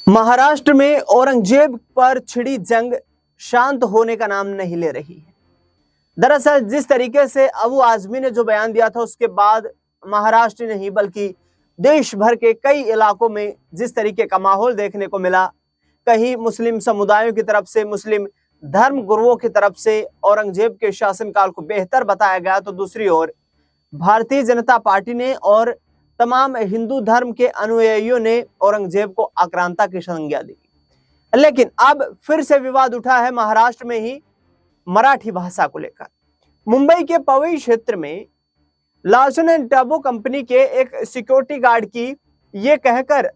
महाराष्ट्र में औरंगजेब पर छिड़ी जंग शांत होने का नाम नहीं ले रही है। दरअसल जिस तरीके से अबू आजमी ने जो बयान दिया था उसके बाद महाराष्ट्र नहीं बल्कि देश भर के कई इलाकों में जिस तरीके का माहौल देखने को मिला, कहीं मुस्लिम समुदायों की तरफ से, मुस्लिम धर्म गुरुओं की तरफ से औरंगजेब के शासनकाल को बेहतर बताया गया, तो दूसरी ओर भारतीय जनता पार्टी ने और तमाम हिंदू धर्म के अनुयायियों ने औरंगजेब को आक्रांता की संज्ञा दी। लेकिन अब फिर से विवाद उठा है महाराष्ट्र में ही मराठी भाषा को लेकर। मुंबई के पवई क्षेत्र में लार्सन एंड टर्बो कंपनी के एक सिक्योरिटी गार्ड की ये कहकर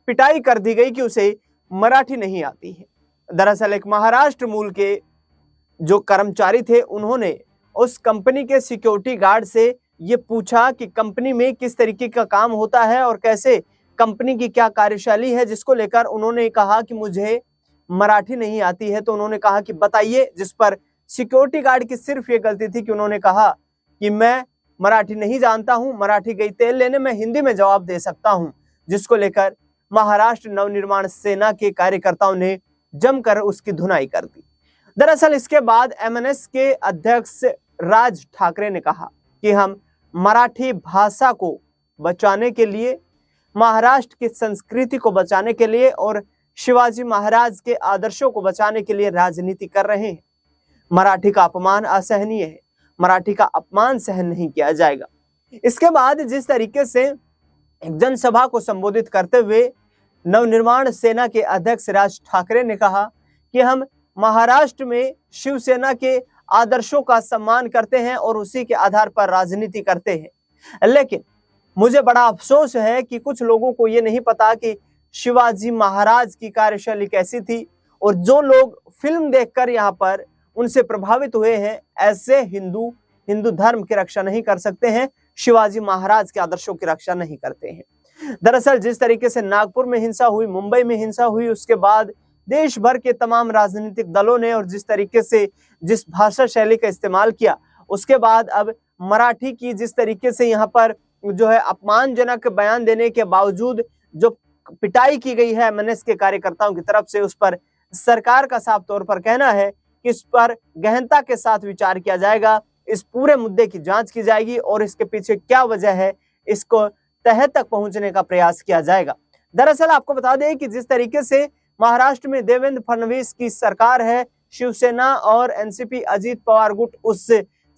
पिटाई कर दी गई कि उसे मराठी नहीं आती है। दरअसल एक महाराष्ट्र मूल के जो कर्मचारी थे, उन्होंने उस कंपनी के सिक्योरिटी गार्ड से ये पूछा कि कंपनी में किस तरीके का काम होता है और कैसे कंपनी की क्या कार्यशैली है, जिसको लेकर उन्होंने कहा कि मुझे मराठी नहीं आती है। तो उन्होंने कहा कि बताइए, जिस पर सिक्योरिटी गार्ड की सिर्फ ये गलती थी कि उन्होंने कहा कि मैं मराठी नहीं जानता हूं, मराठी गई तेल लेने, मैं हिंदी में जवाब दे सकता हूं, जिसको लेकर महाराष्ट्र नवनिर्माण सेना के कार्यकर्ताओं ने जमकर उसकी धुनाई कर दी। दरअसल इसके बाद एमएनएस के अध्यक्ष राज ठाकरे ने कहा कि हम मराठी भाषा को बचाने के लिए, महाराष्ट्र की संस्कृति को बचाने के लिए और शिवाजी महाराज के आदर्शों को बचाने के लिए राजनीति कर रहे हैं। मराठी का अपमान असहनीय है, मराठी का अपमान सहन नहीं किया जाएगा। इसके बाद जिस तरीके से एक जनसभा को संबोधित करते हुए नवनिर्माण सेना के अध्यक्ष राज ठाकरे ने कहा कि हम महाराष्ट्र में शिवसेना के आदर्शों का सम्मान करते हैं और उसी के आधार पर राजनीति करते हैं। लेकिन मुझे बड़ा अफसोस है कि कुछ लोगों को ये नहीं पता कि शिवाजी महाराज की कार्यशैली कैसी थी, और जो लोग फिल्म देखकर यहाँ पर उनसे प्रभावित हुए हैं, ऐसे हिंदू धर्म की रक्षा नहीं कर सकते हैं, शिवाजी महाराज के आदर्शों की रक्षा नहीं करते हैं। दरअसल जिस तरीके से नागपुर में हिंसा हुई, मुंबई में हिंसा हुई, उसके बाद देश भर के तमाम राजनीतिक दलों ने और जिस तरीके से जिस भाषा शैली का इस्तेमाल किया, उसके बाद अब मराठी की जिस तरीके से यहाँ पर जो है अपमानजनक बयान देने के बावजूद जो पिटाई की गई है एमएनएस के कार्यकर्ताओं की तरफ से, उस पर सरकार का साफ तौर पर कहना है कि इस पर गहनता के साथ विचार किया जाएगा, इस पूरे मुद्दे की जांच की जाएगी और इसके पीछे क्या वजह है, इसको तह तक पहुंचने का प्रयास किया जाएगा। दरअसल आपको बता दें कि जिस तरीके से महाराष्ट्र में देवेंद्र फडणवीस की सरकार है, शिवसेना और एनसीपी अजीत पवार गुट उस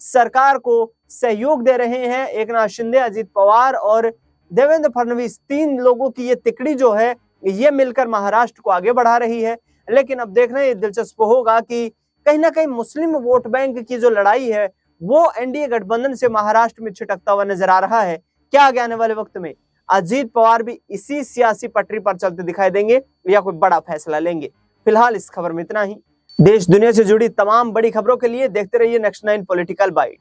सरकार को सहयोग दे रहे हैं। एकनाथ शिंदे, अजीत पवार और देवेंद्र फडणवीस, तीन लोगों की ये तिकड़ी जो है ये मिलकर महाराष्ट्र को आगे बढ़ा रही है। लेकिन अब देखना ये दिलचस्प होगा कि कहीं ना कहीं मुस्लिम वोट बैंक की जो लड़ाई है वो एनडीए गठबंधन से महाराष्ट्र में छिटकता हुआ नजर आ रहा है। क्या आगे आने वाले वक्त में अजीत पवार भी इसी सियासी पटरी पर चलते दिखाई देंगे या कोई बड़ा फैसला लेंगे? फिलहाल इस खबर में इतना ही। देश दुनिया से जुड़ी तमाम बड़ी खबरों के लिए देखते रहिए नेक्स्ट 9 पॉलिटिकल बाइट।